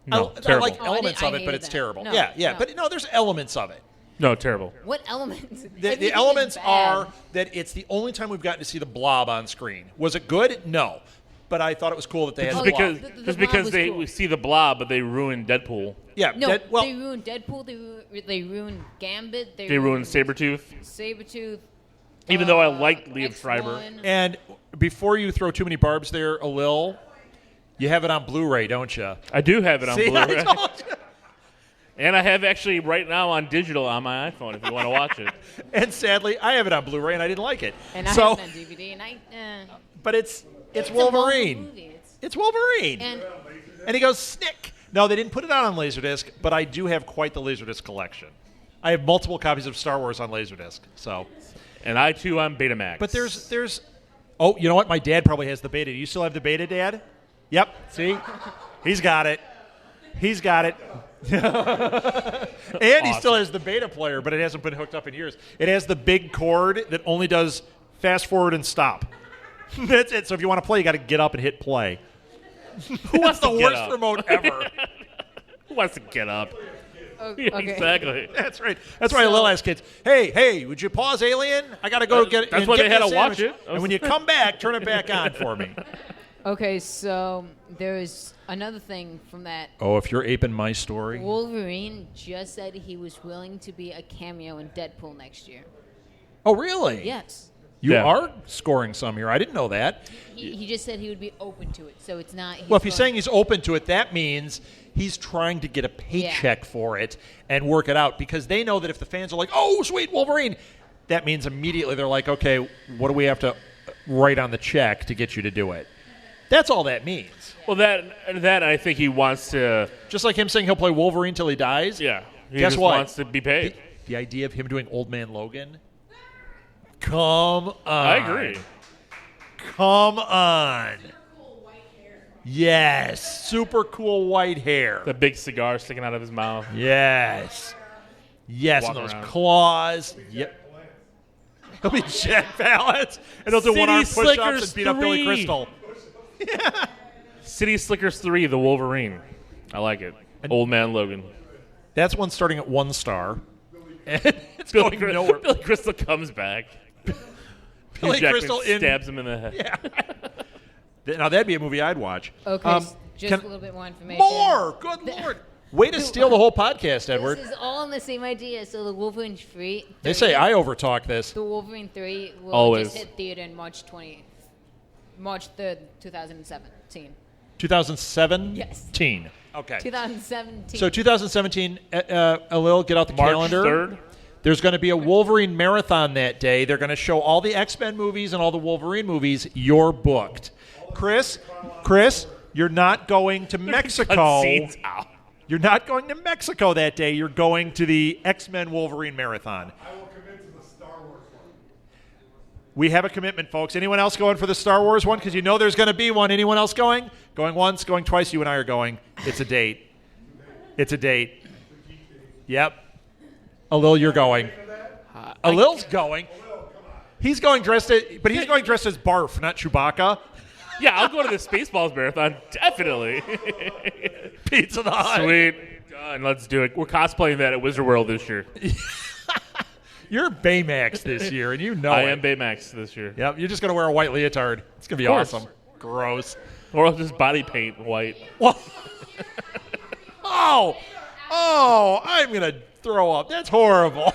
No,
I
terrible.
like elements
I
of it, but
hated
it's
that.
terrible.
No,
Yeah.
no.
But no, there's elements of it.
No, terrible.
What elements?
The
Everything
elements
is
are
bad.
that it's the only time we've gotten to see the Blob on screen. Was it good? No. But I thought it was cool that they had
Just
the
because,
Blob.
The
just
Blob
because
was
they
cool.
we see the Blob, but they ruined Deadpool.
Yeah.
No,
well,
they ruined Deadpool. They ruined Gambit.
They ruined Sabretooth.
Sabretooth.
Even though I like Liam Schreiber.
X1.
and before you throw too many barbs there, Alil, you have it on Blu-ray, don't you?
I do have it on
See,
Blu-ray.
I told you.
And I have actually right now on digital on my iPhone if you want to watch it.
And sadly, I have it on Blu-ray, and I didn't like it.
And I
so,
have it on DVD. And
but it's
it's a Marvel
Wolverine.
movie.
It's Wolverine.
And
And he goes, Snick. No, they didn't put it on Laserdisc, but I do have quite the Laserdisc collection. I have multiple copies of Star Wars on Laserdisc. So,
And I too on Betamax.
but there's. Oh, you know what? My dad probably has the beta. Do you still have the beta, Dad? Yep. See, he's got it. He's got it. And he still has the beta player, but it hasn't been hooked up in years. It has the big cord that only does fast forward and stop. That's it. So if you want to play, you got to get up and hit play.
Who wants
That's the
to get
worst
up?
remote ever.
Who wants to get up?
okay.
Exactly.
That's right. That's why Lil asked kids, hey, would you pause Alien? I got to go get
That's
and
why
get
they
me
had
a
to watch
sandwich.
it.
And when you come back, turn it back on for me.
Okay, so there's another thing from that.
Oh, if you're aping my story.
Wolverine just said he was willing to be a cameo in Deadpool next year.
Oh, really?
Yes.
You
Yeah.
are scoring some here. I didn't know that.
He just said he would be open to it, so it's not.
Well, if he's saying he's open to it, that means he's trying to get a paycheck for it and work it out, because they know that if the fans are like, oh, sweet Wolverine, that means immediately they're like, okay, what do we have to write on the check to get you to do it? That's all that means.
Well, that I think he wants to.
Just like him saying he'll play Wolverine till he dies.
Yeah. He
Guess
just
what?
wants to be paid.
The idea of him doing Old Man Logan. Come on.
I agree.
Come on. Yes. Super cool white hair.
The big cigar sticking out of his mouth.
Yes. Yes, and
Walking
those
around.
claws. Yep. He'll be Jack Palance, and he'll do
City
one-arm push-ups
Slickers
and beat up Billy
3.
Crystal.
City Slickers 3, The Wolverine. I like it. Old Man Logan.
That's one starting at 1 star. And it's going
Billy
nowhere.
Billy Crystal comes back.
Billy
Hugh Jackman
Crystal in.
stabs him in the head.
Yeah. Now, that'd be a movie I'd watch.
Okay, just
can-
a little bit more information.
More! Good Lord. Way to steal the whole podcast, Edward.
This is all in the same idea. So the Wolverine 3.
They say I overtalk this.
The Wolverine 3 will
Always.
just hit theater in March 3rd, 2017.
2017?
Yes.
Okay.
2017.
So 2017, Alil, get out the
March
calendar.
3rd.
There's going to be a Wolverine marathon that day. They're going to show all the X-Men movies and all the Wolverine movies. You're booked. Chris, you're not going to Mexico.
Cutscenes out.
You're not going to Mexico that day. You're going to the X-Men Wolverine marathon. I will commit to the Star Wars one. We have a commitment, folks. Anyone else going for the Star Wars one? Because you know there's going to be one. Anyone else going? Going once, going twice. You and I are going. It's a date. It's a date. Yep. Alil, you're going. Alil's going. He's going dressed as Barf, not Chewbacca.
Yeah, I'll go to the Spaceballs marathon. Definitely.
Pizza the Hut.
Sweet. Done. Let's do it. We're cosplaying that at Wizard World this year.
You're Baymax this year, and you know
I
it.
am Baymax this year.
Yep, you're just going to wear a white leotard. It's going to be
Of course.
awesome. Gross.
Or I'll just body paint white.
Oh, I'm going to throw up. That's horrible.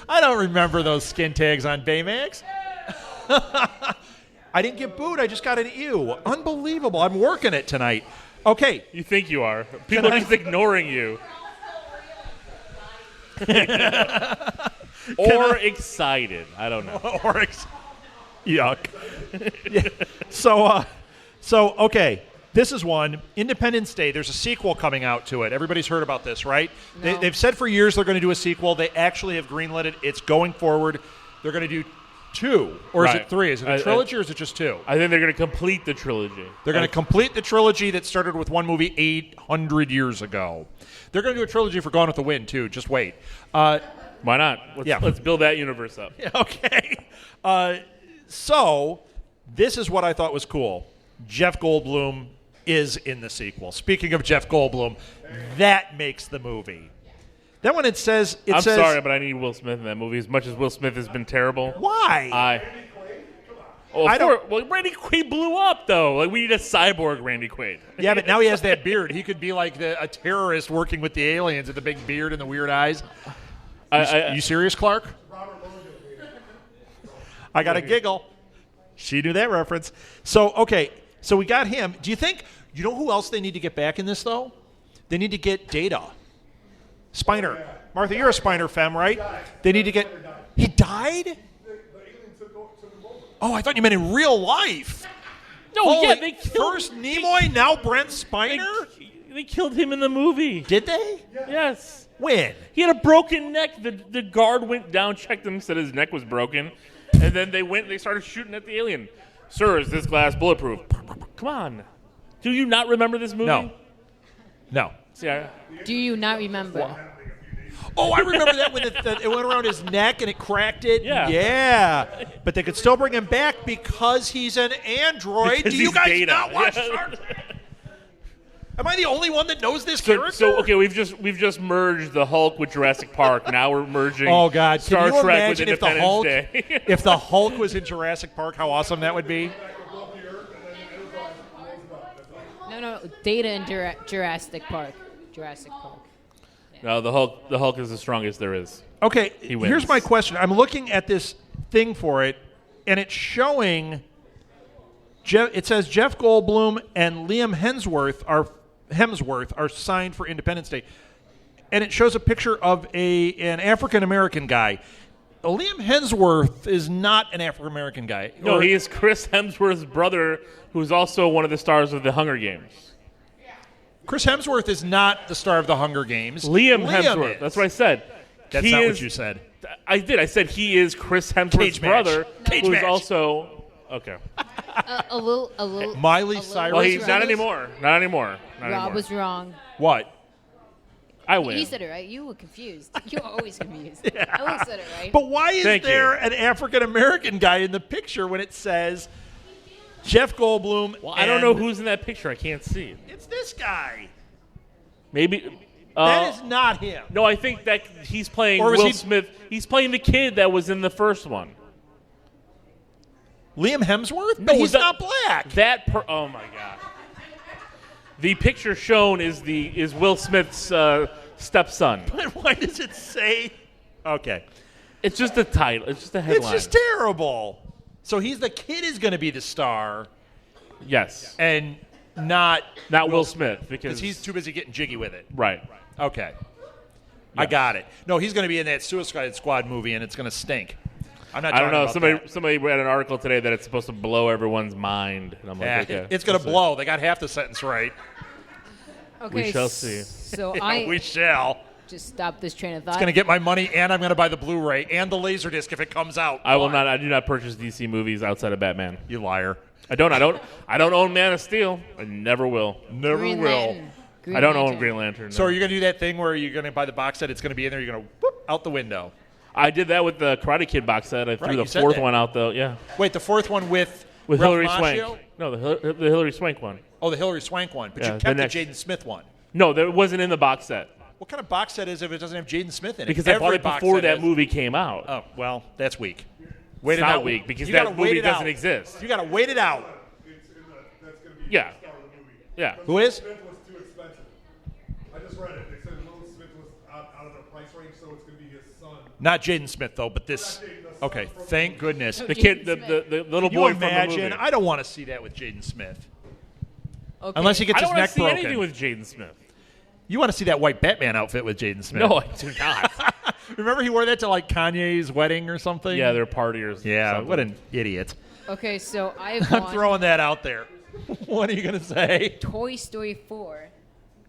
I don't remember those skin tags on Baymax. I didn't get booed. I just got an ew. Unbelievable. I'm working it tonight. Okay.
You think you are. People are just ignoring you. Or excited. I don't know.
Yuck. Yeah. So, okay. This is one. Independence Day. There's a sequel coming out to it. Everybody's heard about this, right?
No.
They've said for years they're going to do a sequel. They actually have greenlit it. It's going forward. They're going to do 2. Or is
Right.
it 3? Is it a trilogy or is it just 2?
I think they're going to complete the trilogy.
They're going to complete the trilogy that started with one movie 800 years ago. They're going to do a trilogy for Gone with the Wind, too. Just wait.
Why not?
Yeah.
Let's build that universe up.
Okay. So, this is what I thought was cool. Jeff Goldblum is in the sequel. Speaking of Jeff Goldblum, that makes the movie. Then when it says...
I'm sorry, but I need Will Smith in that movie as much as Will Smith has been terrible.
Why?
Well, Randy Quaid blew up, though. Like, we need a cyborg Randy Quaid.
Yeah, but now he has that beard. He could be like a terrorist working with the aliens with the big beard and the weird eyes. You serious, Clark? I got a giggle. She knew that reference. So we got him. Do you think, you know who else they need to get back in this, though? They need to get Data. Spiner. Martha, you're a Spiner femme, right? They need to get... He died? Oh, I thought you meant in real life.
No, yeah, they killed...
First Nimoy, now Brent Spiner?
They killed him in the movie.
Did they?
Yes.
When?
He had a broken neck. The guard went down, checked him, said his neck was broken. And then they started shooting at the alien. Sir, is this glass bulletproof? Come on. Do you not remember this movie?
No.
See,
Do you not remember?
Oh, I remember that when it went around his neck and it cracked it.
Yeah.
But they could still bring him back because he's an android.
Because
Do you
he's
guys
Data.
not watch Star Am I the only one that knows this character?
So okay, we've just merged the Hulk with Jurassic Park. Now we're merging.
Oh God!
Star
Can you
Trek with
imagine if the
Independence
Hulk,
Day.
if the Hulk was in Jurassic Park, how awesome that would be?
No. Data in Jurassic Park. Jurassic Park.
No, the Hulk is the strongest there is.
Okay,
He wins.
here's my question. I'm looking at this thing for it, and it's showing. It says Jeff Goldblum and Liam Hemsworth are signed for Independence Day, and it shows a picture of an African American guy. Liam Hemsworth is not an African American guy.
No, he is Chris Hemsworth's brother, who's also one of the stars of the Hunger Games.
Chris Hemsworth is not the star of the Hunger Games.
Liam Hemsworth.
Is.
That's what I said.
That's not what you said.
I did. I said he is Chris Hemsworth's brother, who's also okay.
A little.
Miley
a little
Cyrus.
Well, he's
was
not
wrong.
anymore. Not anymore. Not
Rob
anymore.
was wrong.
What?
I win.
You said it right. You were confused. You were always confused. I said it right.
But why is
Thank
there
you.
an African American guy in the picture when it says Jeff Goldblum?
Well, I don't know who's in that picture. I can't see it.
It's this guy.
Maybe.
That is not him.
No, I think that he's playing
Or was
Will
he-
Smith. He's playing the kid that was in the first one.
Liam Hemsworth? But he's not black.
Oh my god. The picture shown is Will Smith's stepson.
Why does it say? Okay.
It's just a title. It's just a headline.
It's just terrible. So the kid is going to be the star
yes,
and not
Will Smith
because he's too busy getting jiggy with it.
right.
Okay. I got it. No, he's going to be in that Suicide Squad movie and it's going to stink. I'm not
I don't know.
talking about
Somebody read an article today that it's supposed to blow everyone's mind, and I'm like,
that.
okay,
It's going to blow. They got half the sentence right.
Okay,
we shall see.
So
We shall.
just stop this train of thought.
It's going to get my money, and I'm going to buy the Blu-ray and the Laserdisc if it comes out.
I will not. I do not purchase DC movies outside of Batman.
You liar.
I don't own Man of Steel. I never will. Never
Green
will.
Lantern. Green
I don't
Lantern.
own Green Lantern.
So
no.
are you going to do that thing where you're going to buy the box set? It's going to be in there. You're going to whoop out the window.
I did that with the Karate Kid box set. I threw
Right,
the
you said
fourth
that.
one out though. Yeah,
Wait, the fourth one with
with
Ralph
Hilary
Macchio?
Swank. No, the Hilary Swank one.
Oh, the Hilary Swank one. But
Yeah,
you
the
kept the
next-
Jaden Smith one.
No, that wasn't in the box set
What kind of box set is it if it doesn't have Jaden Smith in it?
because I bought
Every
it
box
before
set
that
has-
movie came out.
Oh, well, that's weak. Wait
It's
it
not
out.
weak because
You
that
gotta
movie
wait it
doesn't
out.
exist.
You got to wait it out.
Yeah, yeah.
Who is?
Smith was too expensive. I just read it. They said Will Smith was out of the price range, so it's going to be his son.
Not Jaden Smith, though, but this. Okay, thank goodness.
The kid, the little
Can you
boy from the
imagine?
movie.
I don't want to see that with Jaden Smith.
Okay.
Unless he gets
I don't
his
want
neck
to see
broken.
anything with Jaden Smith.
You want to see that white Batman outfit with Jaden Smith.
No, I do not.
Remember he wore that to like Kanye's wedding or something?
Yeah, they're partiers.
Yeah,
something.
what an idiot.
Okay, so I've
I'm
won
throwing that out there. What are you going to say?
Toy Story 4.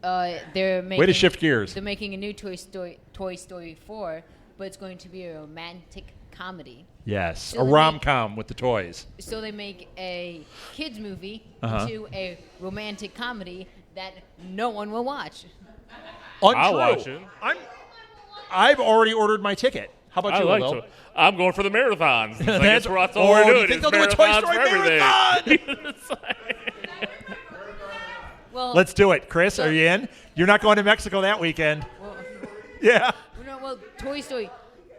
They're making.
Way to shift gears.
They're making a new Toy Story 4, but it's going to be a romantic comedy.
Yes,
So
a
they
rom-com with the toys.
So they make a kids movie
Uh-huh.
into a romantic comedy that no one will watch.
Untrue.
I'll watch it.
I've already ordered my ticket. How about
I
you,
like
Will?
to. I'm going for the marathons. It's like,
That's-
that's all
oh,
we're
do you
doing.
think
is
they'll do a Toy
marathons
Story
for everything.
marathon?
It's like-
Well,
Let's do it. Chris, are you in? You're not going to Mexico that weekend. Yeah.
well, Toy Story,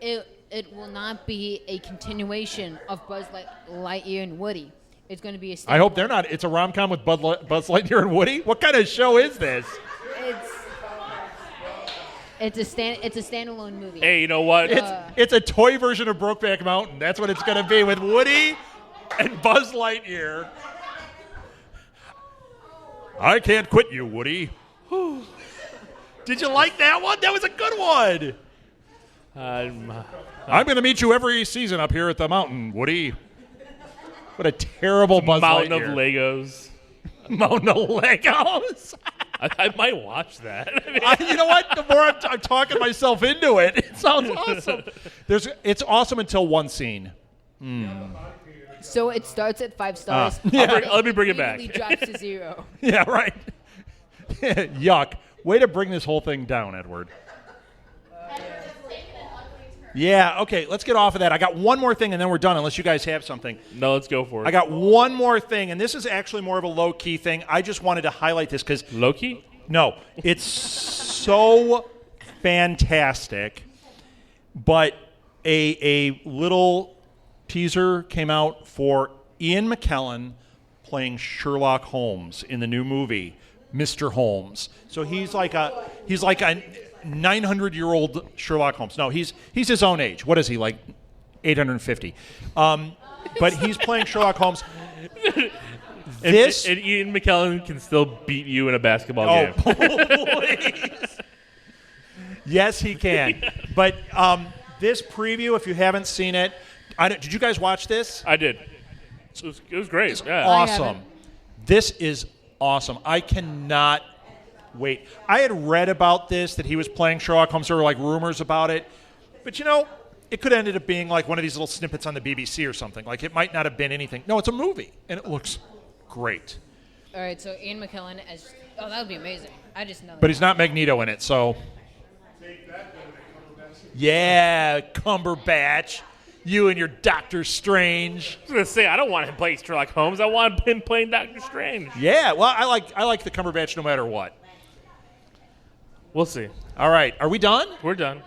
it will not be a continuation of Buzz Lightyear and Woody. It's going to be a
I hope they're not. It's a rom-com with Buzz Lightyear and Woody? What kind of show is this?
It's a standalone movie.
Hey, you know what?
It's a toy version of Brokeback Mountain. That's what it's going to be with Woody and Buzz Lightyear. I can't quit you, Woody. Did you like that one? That was a good one. I'm going to meet you every season up here at the mountain, Woody. What a terrible Buzz
Mountain
Lightyear.
of Legos.
Mountain of Legos.
I might watch that.
You know what? The more I'm talking myself into it, it sounds awesome. It's awesome until one scene.
So it starts at 5 stars.
Let me bring it back.
Immediately drops to 0.
Yeah, right. Yuck. Way to bring this whole thing down, Edward. Yeah, okay, let's get off of that. I got one more thing, and then we're done, unless you guys have something.
No, let's go for it.
I got one more thing, and this is actually more of a low-key thing. I just wanted to highlight this because...
Loki?
No, it's so fantastic, but a little teaser came out for Ian McKellen playing Sherlock Holmes in the new movie, Mr. Holmes. So he's like a 900-year-old Sherlock Holmes. No, he's his own age. What is he, like 850? But he's playing Sherlock Holmes.
And Ian McKellen can still beat you in a basketball game.
Please. Yes, he can. But this preview, if you haven't seen it, did you guys watch this?
I did. It was great.
It's
yeah.
awesome. This is awesome. I cannot wait. I had read about this, that he was playing Sherlock Holmes. There were like rumors about it. But it could have ended up being like one of these little snippets on the BBC or something. Like it might not have been anything. No, it's a movie, and it looks great.
All right, so Ian McKellen as... Oh, that would be amazing. I just know that.
But he's not Magneto in it, so... Yeah, Cumberbatch. You and your Doctor Strange.
I was going to say, I don't want him playing Sherlock Holmes. I want him playing Doctor Strange.
Yeah, well, I like the Cumberbatch no matter what.
We'll see.
All right, are we done?
We're done.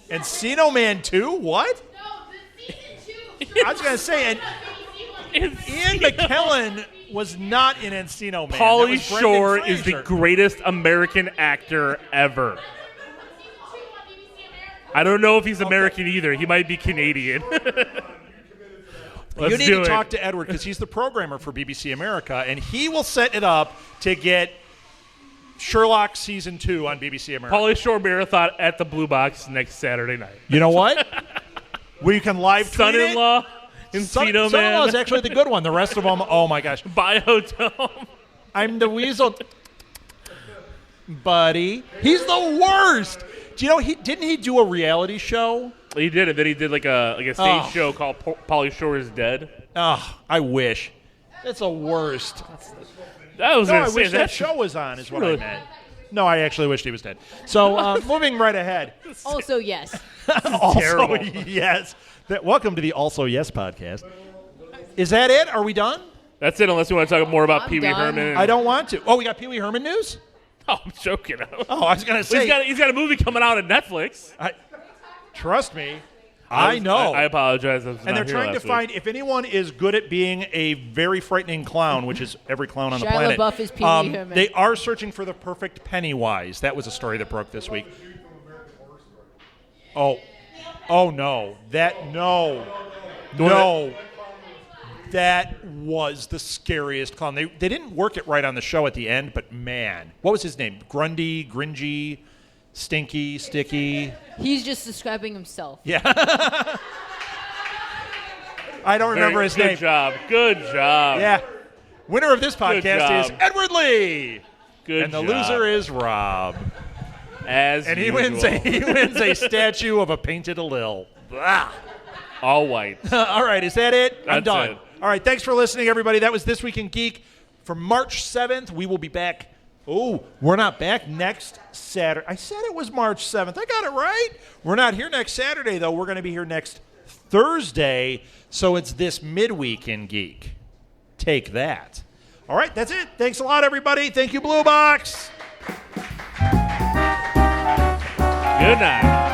Encino Man 2? What?
No, the season 2.
I was going to say, and Ian McKellen was not in Encino Man.
Pauly Shore is the greatest American actor ever. I don't know if he's American either. He might be Canadian.
You need to talk to Edward because he's the programmer for BBC America, and he will set it up to get Sherlock Season 2 on BBC America.
Pauly Shore Marathon at the Blue Box next Saturday night.
You know what? Where you can live tweet it.
Son-in-law, Encino Man.
Son-in-law is actually the good one. The rest of them, oh my gosh.
Biodome.
I'm the weasel. Buddy. He's the worst. Do you know, didn't he do a reality show?
He did it. Then he did like a stage show called Pauly Shore is Dead.
Oh, I wish. That's the worst.
I
wish that show was on, is what I meant. No, I actually wished he was dead. So, moving right ahead.
Also, yes.
Also, yes. Welcome to the Also Yes podcast. Is that it? Are we done?
That's it, unless you want to talk more about
I'm
Pee Wee
done.
Herman.
I don't want to. Oh, we got Pee Wee Herman news?
Oh, I'm joking.
Oh, I was going to say.
He's got a movie coming out on Netflix.
Trust me. I know.
I apologize.
And they're trying to find, if anyone is good at being a very frightening clown, which is every clown on the
Shia
planet,
LaBeouf is Pee Wee Herman.
they are searching for the perfect Pennywise. That was a story that broke this week. Oh no. That was the scariest clown. They didn't work it right on the show at the end, but man. What was his name? Grundy, Gringy, Stinky, Sticky.
He's just describing himself.
Yeah. I don't remember his name.
Good job.
Yeah. Winner of this podcast is Edward Lee.
Good
and the
job.
loser is Rob.
And
he wins a statue of a painted lil. Blah.
All white.
All right, is that it? I'm
That's
done.
it.
All right, thanks for listening, everybody. That was This Week in Geek. For March 7th, we will be back. Oh, we're not back next Saturday. I said it was March 7th. I got it right. We're not here next Saturday, though. We're going to be here next Thursday, so it's this midweek in Geek. Take that. All right, that's it. Thanks a lot, everybody. Thank you, Blue Box.
Good night.